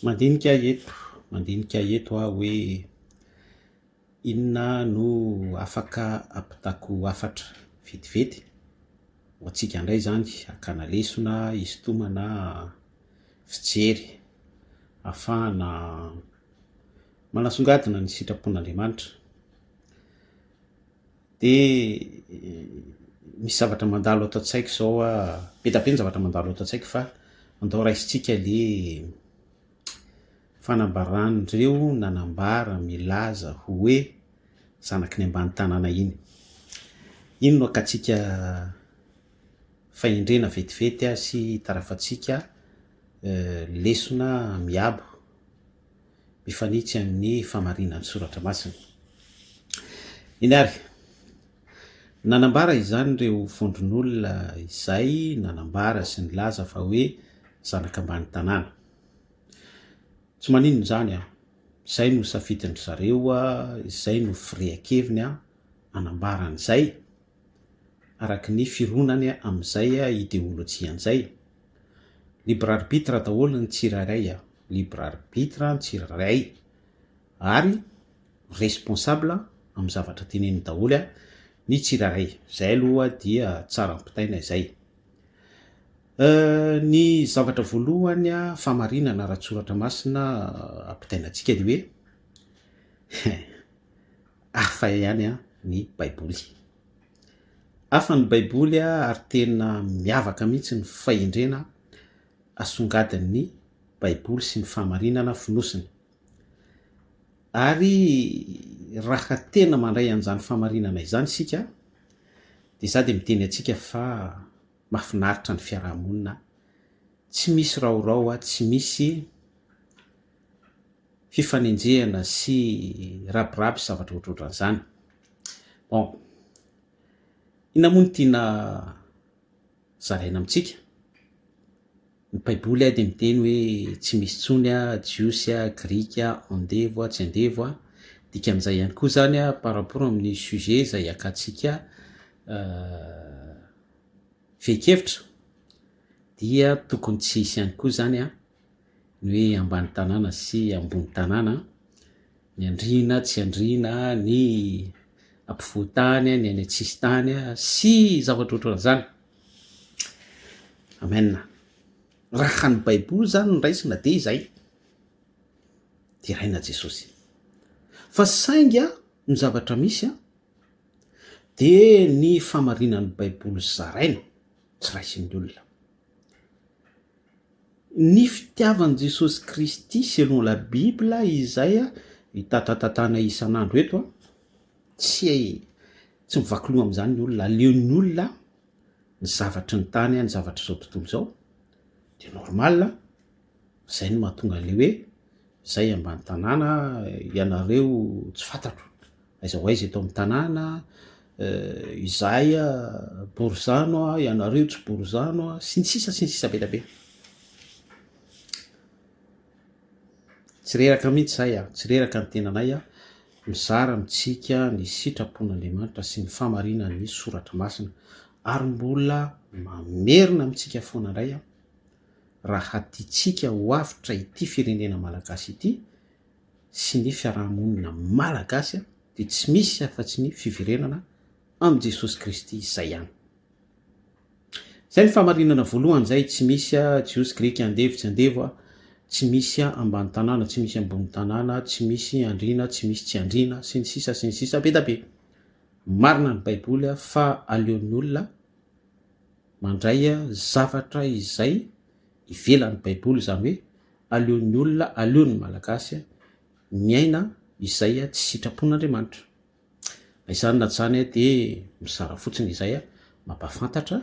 mandinika eto aho hoe inona no afaka ampitako afatra vetivety ho antsika indray zany, hakana lesona isintomana fijery ahafahana manasongadina ny sitrapon'Andriamanitra. De misy zavatra mandalo ato an-tsaiko zao be da be ny zavatra mandalo ato an-tsaiko fa andao raisitsika le fanambaran'ireo nanambara milaza hoe zanaky ny ambany tanàna iny. Ino no akatsika fahendrena vetivety sy tarafatsika lesona miabo mifanitsy amin'ny famarinan'ny soratra masina. Iny ary nanambara izany ireo vondron'olona izay nanambara sy nilaza fa hoe zanaka ambany tanàna. Tsy maninona zany izay no safidin'ny zareo izay no firian-keviny anambaran'izay araky ny fironany amin'izay ideolojian'izay. Libre arbitre daholo ny tsirairay libre arbitre ny tsirairay ary responsable amin'ny zavatra teneny daholo ny tsirairay. Zay aloha dia tsara ampitaina izay. Ny zavatra voalohany famarinana ara-tsoratra masina ampitainantsika dia hoe hafa ihany ny baiboly. Hafa ny baiboly ary tena miavaka mihitsy ny fahendrena asongadin'ny baiboly sy ny famarinana fonosiny. Ary raha tena mandray an'izany famarinana izany sika dia za dia miteny antsika fa mahafinaritra ny fiarahamonina, tsy misy raorao tsy misy fifanenjehana sy rabiraby sy zavatra ohatrohatran'izany. Bon, inona moa no tiana zaraina amintsika? Ny baiboly dia miteny hoe tsy misy tsony jiosy grika andevo tsy andevo dikan'izay ihany koa zany par rapport amin'ny sujet izay akantsika fehi-kevitra dia tokony tsy hisy ihany koa zany ny hoe ambany tanàna sy ambony tanàna, ny andriana tsy andriana, ny ampivoan-tany, ny any an-tsisy tany sy zavatra ohatran'izany. Amen. Raha ny baiboly zany no raisina dia izay dia raina Jesosy. Fa saingy ny zavatra misy dia ny famarinan'ny baiboly zaraina tsy raisin'ny olona. Ny fitiavan'i Jesosy Kristy selon la Bible izay hitantatantana isan'andro eto tsy mivaky loha amin'izany ny olona. Aleon'ny olona ny zavatry ny tany ny zavatra izao tontolo izao dia normal. Izay no mahatonga le hoe izay ambany tanàna ianareo tsy fantatro aiza ho aiza eto amin'ny tanàna, izay borizano ianareo tsy borizano sy ny sisa be da be. Tsy reraka mihitsy zay tsy reraka ny tenanay mizara amintsika ny sitrapon'Andriamanitra sy ny famarinan'ny soratra masina ary mbola mamerina amintsika foana indray raha tiantsika ho avitra ity firenena malagasy ity sy ny fiarahamonina malagasy dia tsy misy afa-tsy ny fiverenana amin' Jesosy Kristy izay ihany. Izay ny famarinana voalohany izay tsy misy jiosy grika andevo tsy andevo, tsy misy ambany tanàna tsy misy ambony tanàna, tsy misy andriana tsy misy tsy andriana sy ny sisa be da be. Marina ny baiboly fa aleon'ny olona mandray zavatra izay ivelan'ny baiboly, izany hoe aleon'ny olona, aleon'ny malagasy miaina izay tsy sitrapon'Andriamanitra. Izany na zany dia mizara fotsiny izay mampahafantatra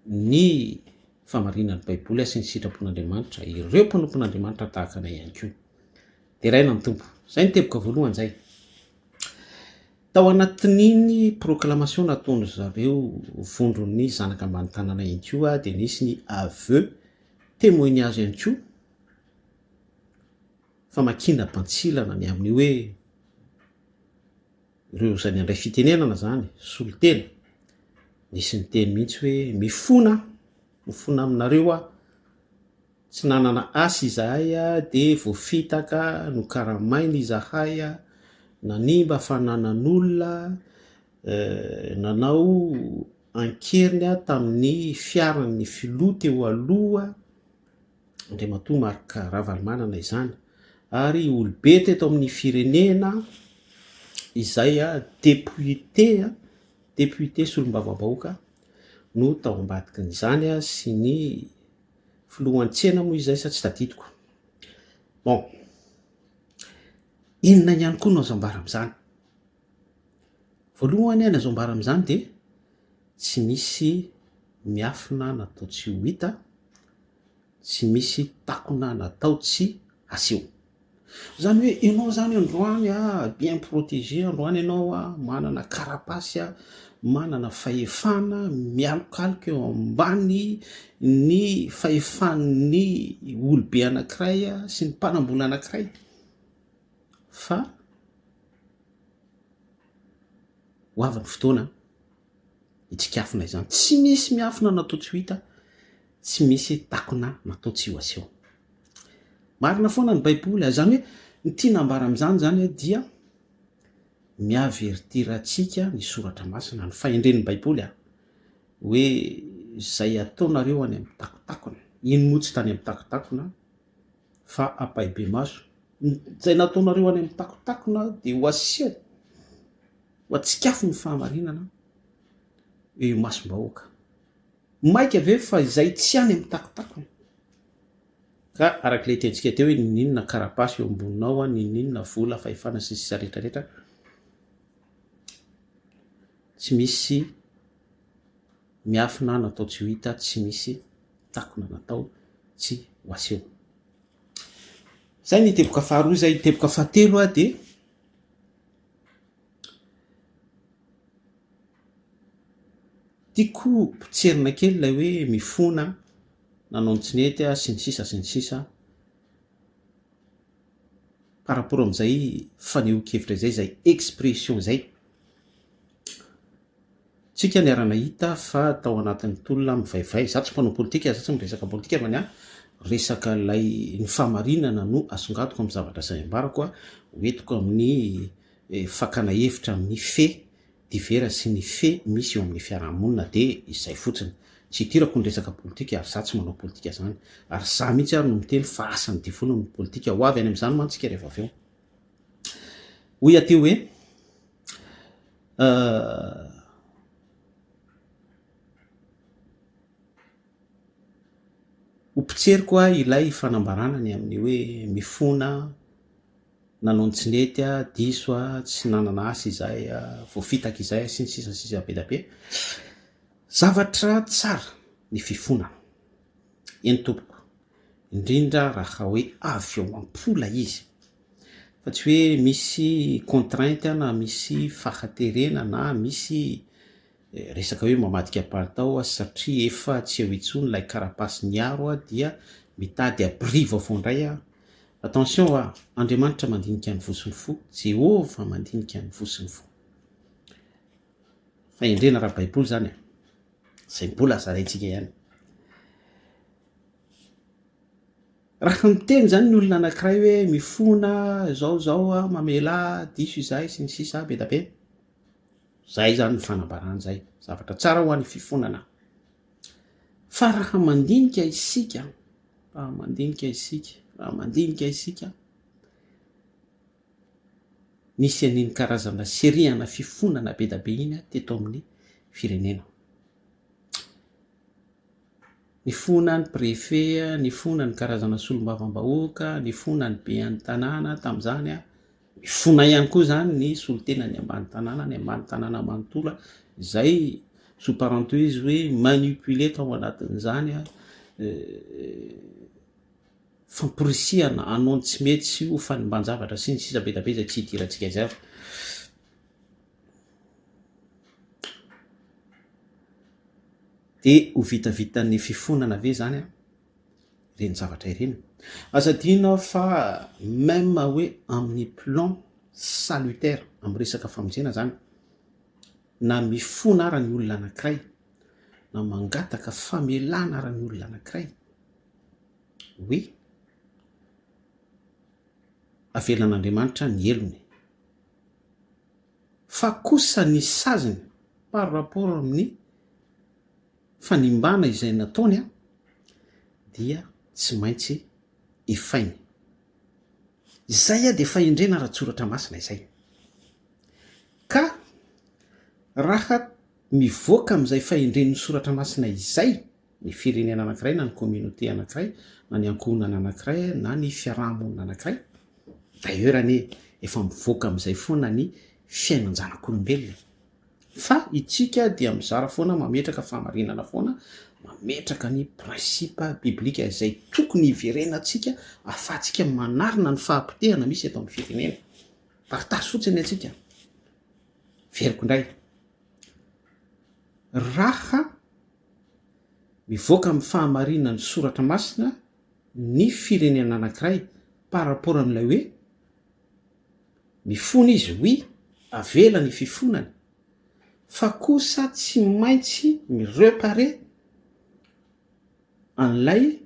ny famarinan'ny baiboly sy ny sitrapon'Andriamanitra ireo mpanompon'Andriamanitra tahaka anay ihany koa. Dia raina ny tompo. Izay ny teboko voalohany izay. Tao anatin'iny proclamation nataony zareo vondron'ny zanaka ambany tanàna ihany koa dia nisy ny aveu témoignage ihany koa famakina bantsilana ny amin'ny hoe ireo izay nandray fitenenana zany solotena nisy ny teny mihitsy hoe mifona aminareo tsy nanana asy izahay de voafitaka no karamaina izahay nanimba fa nanan'olona nanao ankeriny tamin'ny fiaran'ny filoha teo aloha ndre matoa marika ravalomanana izany ary olobe teto amin'ny firenena izay deputé sy olombavambahoaka no tao ambadikin'izany sy ny filohan-tsena moa izay sa tsy tadidiko. Bon, inona ihany koa no azo ambara am'izany? Voalohany ny azo ambara am'izany de tsy misy miafina natao tsy ho hita, tsy misy takona natao tsy aseho. Zany hoe ianao zany androany bien protégé, androany ianao manana karapasy manana fahefana mialokaloka eo ambany ny fahefan'ny olobe anankiray sy ny mpanambola anankiray, fa ho avy ny fotoana hitsikafina izany. Tsy misy miafina natao tsy ho hita, tsy misy takona natao tsy ho aseho. Marina foana ny baiboly, zany hoe ny tiana ambara am'izany zany dia miavertirantsika ny soratra masina, ny fahendren'ny baiboly hoe zay ataonareo any amin'ny takotakona, iny moa tsy tany amin'ny takotakona fa ampahebe maso, zay nataonareo any amin'ny takotakona de ho aseho, ho atsikafo ny fahamarinana eo masom-bahoaka. Maika ve fa izay tsy any amin'ny takotakona? Ka arak'ilay tentsika teo hoe ninona karapasy eo amboninao, ninona vola fahefana sy sisa rehetrarehetra, tsy misy miafina natao tsy ho hita, tsy misy takona natao tsy ho aseho. Zay ny teboka faharoa. Zay teboka fahatelo de tiako potserina kely ilay hoe mifona, nanao ny tsinety sy ny sisa par rapport am'izay fanehoan-kevitra zay, zay expression zay. Tsika niarana hita fa tao anatin'ny tolona mivaivay, za tsy mpanao politika, za tsy miresaka politika fa resaka lay ny fahamarinana no asongatoko amin'ny zavatra zay ambarako hoentiko amin'ny fakana hevitra amin'ny fe divers sy ny fe misy eo amin'ny fiarahamonina, de izay fotsiny. Tsy hitirako ny resaka politika ary za tsy manao politika zany, ary za mihitsy ary no miteny fa asan'ny difoana ny politika, ho avy any am'izany mantsika rehefa avy eo. Hoy ateo hoe hopotseriko ilay fanambarana ny amin'ny hoe mifona, nanao ny tsinety diso tsy nanana asy izay voafitaka izay sy ny sisa be da be. Zavatra tsara ny fifonana, eny tompoko, indrindra raha hoe avy eo am-pola izy, fa tsy hoe misy contrainte na misy fahaterena na misy resaka hoe mamadika palitao satria efa tsy eo intsony lay karapasy niaro dia mitady abri vaovao indray attention Andriamanitra mandinika ny vosiny fo, Jehova mandinika ny vosiny fo. Fahendrena raha baiboly zany zay mbola zaraintsika ihany. Raha miteny zany ny olona anankiray hoe mifona zao mamela diso izay sy ny sisa be da be, zay zany ny fanambarana zay, zavatra tsara ho an'ny fifonana. Fa raha mandinika isika, nisy an'iny karazana seriana fifonana be da be iny teto amin'ny firenena. Ny fona ny préfet, ny fona ny karazana solombavam-bahoaka, ny fona ny be any tanàna tam'izany mifona ihany koa zany ny solotena ny ambany tanàna, ny ambany tanàna manontolo, zay sous parenthèse hoe manipuler tao anatin'izany famporisihana hanao tsy mety sy ho fanimban-javatra sy ny sisa be da be zay tsy hidirantsika izay. De ho vitavitan'ny fifonana ve zany ireny zavatra ireny. Asa adino fa même hoe amin'ny plan salutaire, amin'ny resaka famonjena zany, na mifona ara ny olona anankiray, na mangataka famelana ara ny olona anankiray, hoe avelan'Andriamanitra ny elony, fa kosa ny saziny par rapport amin'ny fanimbana izay nataony dia tsy maintsy efainy. Izay de fahendrena ara-tsoratra masina izay. Ka raha mivoaka am'izay fahendren'ny soratra masina izay ny firenena anankiray na ny communauté anankiray na ny ankohonana anankiray na ny fiarahamonina anankiray, d'ailleurs anie efa mivoaka am'izay foana ny fiainan-janak'olombelona. Fa itsika dia mizara foana mametraka fahamarinana foana, mametraka ny principe biblika izay tokony hiverenantsika ahafahantsika manarina ny fahampitehana misy eto amin'ny firenena. Partage fotsiny atsika. Veriko indray. Raha mivoaka amin'ny fahamarinana ny soratra masina ny firenena anankiray par rapport amin'ilay hoe mifona izy oui avela ny fifonany, fa kosa tsy maintsy mirepare an'ilay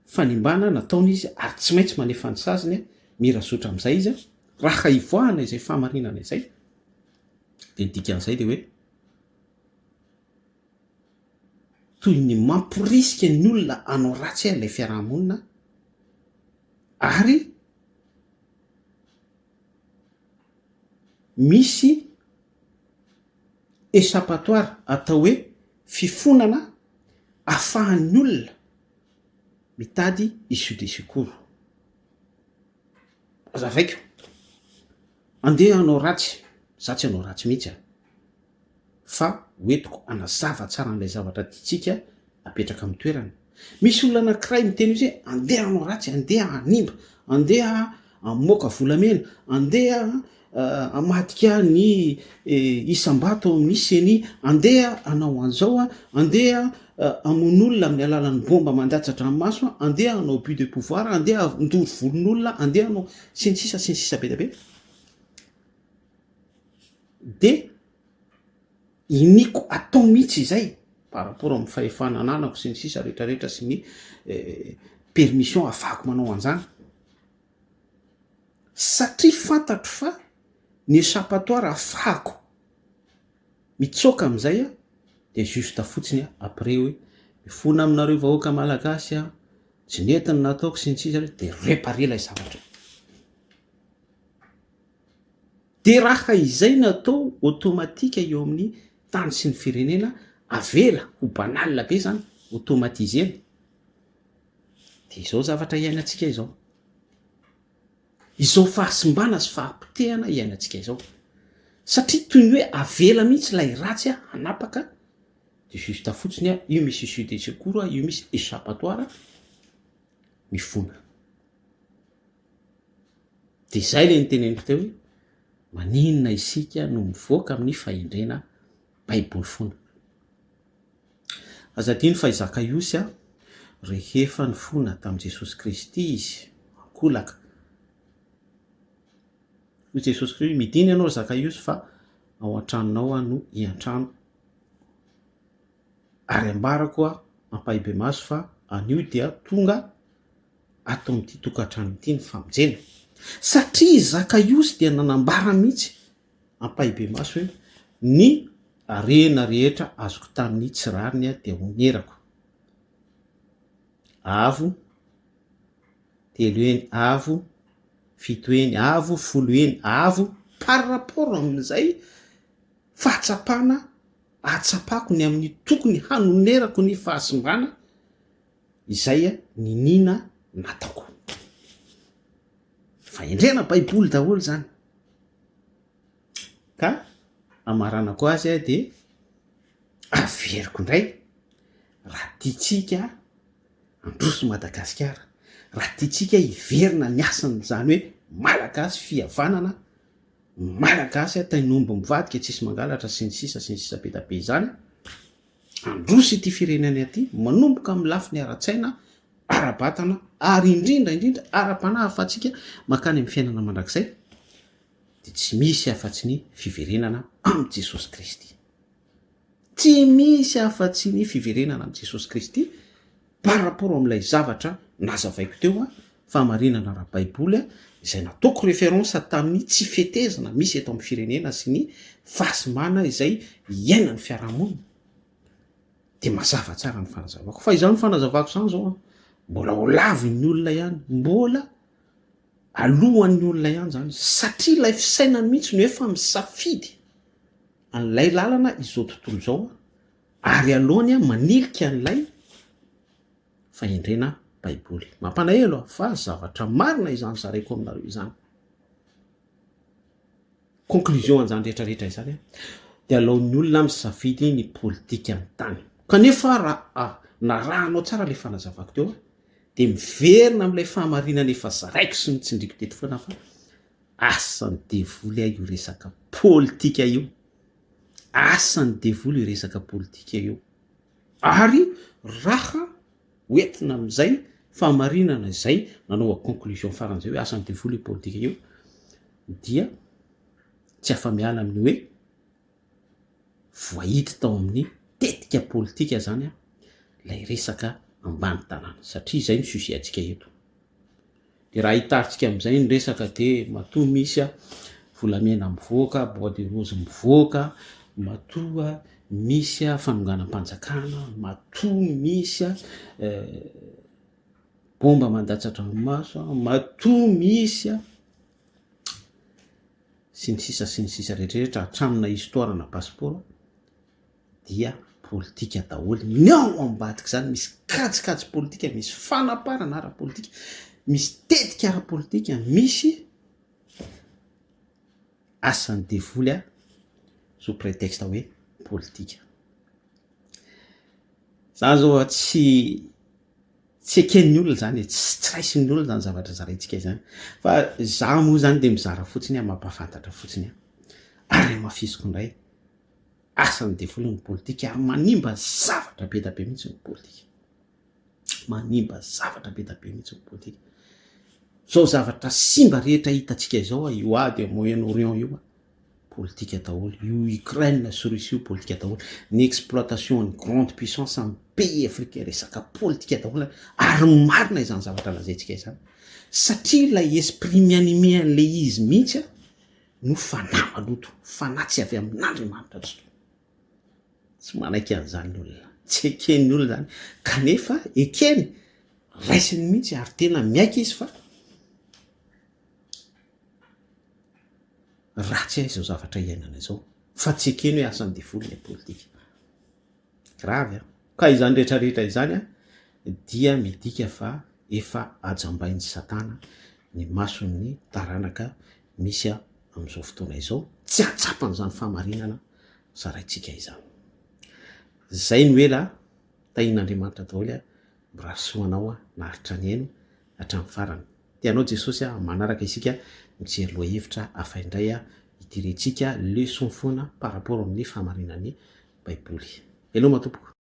fanimbana nataony izy ary tsy maintsy manefa ny saziny mirazotra amin'izay izy raha ivoahana izay fahamarinana izay. De ny dikan'izay de hoe toy ny mamporisika ny olona hanao ratsy ilay fiarahamonina ary misy échappatoire atao hoe fifonana ahafahan'ny olona mitady issue de secours. Azavaiko, andeha hanao ratsy, za tsy hanao ratsy mihitsy fa hoentiko anazava tsara an'ilay zavatra tiantsika apetraka amin'ny toerana. Misy olona anankiray miteny hoe andeha hanao ratsy, andeha hanimba, andeha hamoaka volamena, andeha hamadika ny isam-bato amin'ny seny, andeha hanao an'izao, andeha hamono olona amin'ny alalan'ny bomba mandatsatra ranomaso, andeha hanao but de pouvoir, andeha handory volon'olona, andeha hanao sensisa be da be. De iniko atao mihitsy izay par rapport amin'ny fahefana ananako sy ny sisa rehetrarehetra sy ny permission ahafahako manao an'izany. Satria fantatro fa ny échappatoire ahafahako mitsoka amin'izay de juste fotsiny après hoe mifona aminareo vahoaka malagasy tsy netiny nataoko sy ny sisa de réparer ilay zavatra. De raha izay natao automatika eo amin'ny tany sy ny firenena avela ho banal be zany, automatisena. De izao zavatra iainantsika izao. Izao fahasimbana sy fahampitehana iainantsika izao. Satria toy ny hoe avela mihitsy ilay ratsy hanapaka de juste fotsiny io misy issue de secours, io misy échappatoire mifona. De zay le niteneniko teo hoe maninona isika no mivoaka amin'ny fahendrena baiboly foana. Azadino fa Zakaiosy rehefa nifona tamin'i Jesosy Kristy izy ankolaka. Hoy Jesosy Kristy, midiny ianao Zakaiosy fa ao an-tranonao no hiantrano. Ary ambarako ampahibe maso fa anio dia tonga ato amin'ity tokantrano ity ny famonjena. Satria Zakaiosy dia nanambara mihitsy ampahibe maso hoe ny arena rehetra azoko tamin'ny tsirariny dia onerako. Avo, telo eny, avo, fito eny, avo, folo eny, avo, par rapport amin'izay fahatsapana ahatsapako ny amin'ny tokony hanonerako ny fahasimbana izay ninina nataoko. Fahendrena baiboly daholo zany. Ka amaranako azy de averiko indray raha tiatsika androso Madagasikara, raha tiatsika hiverina ny asany zany hoe malagasy fihavanana, malagasy tainombo mivadika tsisy mangalatra sy ny sisa be da be zany, androso ity firenena ity manomboka amin'ny lafiny ara-tsaina, ara-batana ary indrindra ara-panahy ahafahantsika makany amin'ny fiainana mandrakizay de tsy misy afa-tsy ny fiverenana amin'ny Jesosy Kristy. Tsy misy afa-tsy ny fiverenana amin'ny Jesosy Kristy par rapport amin'ilay zavatra nazavaiko teo a fahamarinana ara-baiboly a izay nataoko référence tamin'ny tsy fetezana misy eto amin'ny firenena sy ny fahasimana izay iaina ny fiarahamonina de mazava tsara ny fanazavako fa izany fanazavako zany zao a mbola ho laviny olona ihany mbola alohan'ny olona ihany zany satria ilay fisainany mihitsy no efa misafidy an'ilay lalana izao tontolo zao ary alohany a manilika an'ilay fahendrena baiboly mampalahelo fa zavatra marina izany zaraiko aminareo izany conclusion an'izany rehetrarehetra izany de alohan'ny olona misafidy ny politika ny tany kanefa raha narahanao tsara le fanazavako teo de miverina amin'ilay fahamarinana efa zaraiko sy mitsindriko teto foana fa asan'ny devoly io resaka politika io asan'ny devoly io resaka politika io ary raha hoentina amin'izay fahamarinana izay nanao a conclusion faran'izay hoe asan'ny devoly io politika io dia tsy afa-miala amin'ny hoe voahity tao amin'ny tetika politika zany a lay resaka ambany tanàna satria izay ny antsika eto de raha hitaritsika amin'izay ny resaka de matoa misy a volamena mivoaka bois de rose mivoaka matoa misy a fanonganam-panjakana matoa misy a bomba mandatsatra maso matoa misy a sy ny sisa rehetrarehetra hatramina histoire na passeport dia politika daholo ny ao ambadika zany misy kajikajy politika misy fanaparana ara-politika misy tetika ara-politika misy asan'ny devoly a sous prétexte hoe politika zany zao tsy eken'ny olona zany tsy raisin'ny olona zany zavatra zaraintsika izany fa za moa zany de mizara fotsiny a mampafantatra fotsiny a ary mafisiko indray asan'ny devoly ny politika ary manimba zavatra be da be mihitsy ny politika manimba zavatra be da be mihitsy ny politika zao zavatra simba rehetra hitatsika izao io ady Moyen-Orient io politika daholo io Ukraine sy Russie io politika daholo ny exploitation ny grande puissance amin'ny pays africain resaka politika daholo ary marina izany zavatra lazaintsika izany satria ilay esprit mianime an'le izy mihitsy a no fanahy maloto fanatsy avy amin'Andriamanitra tsy manaiky an'izany olona tsy eken'ny olona zany kanefa ekeny raisiny mihitsy ary tena miaika izy fa ratsy izao zavatra iainana izao fa tsy ekeny hoe asan'ny devoly ny politika gravy a ka izany rehetrarehetra izany a dia midika fa efa ajambain'ny satana ny mason'ny taranaka misy a amin'izao fotoana izao tsy atsapan'izany fahamarinana zaraintsika izany zay ny ela tahin'Andriamanitra daholo a mirasoanao a naharitra ny aino hatramin'ny farany tianao Jesosy a manaraka isika mijery lohahevitra afaindray a itirentsika leçon foana par rapport amin'ny fahamarinan'ny baiboly. Hello matompoko.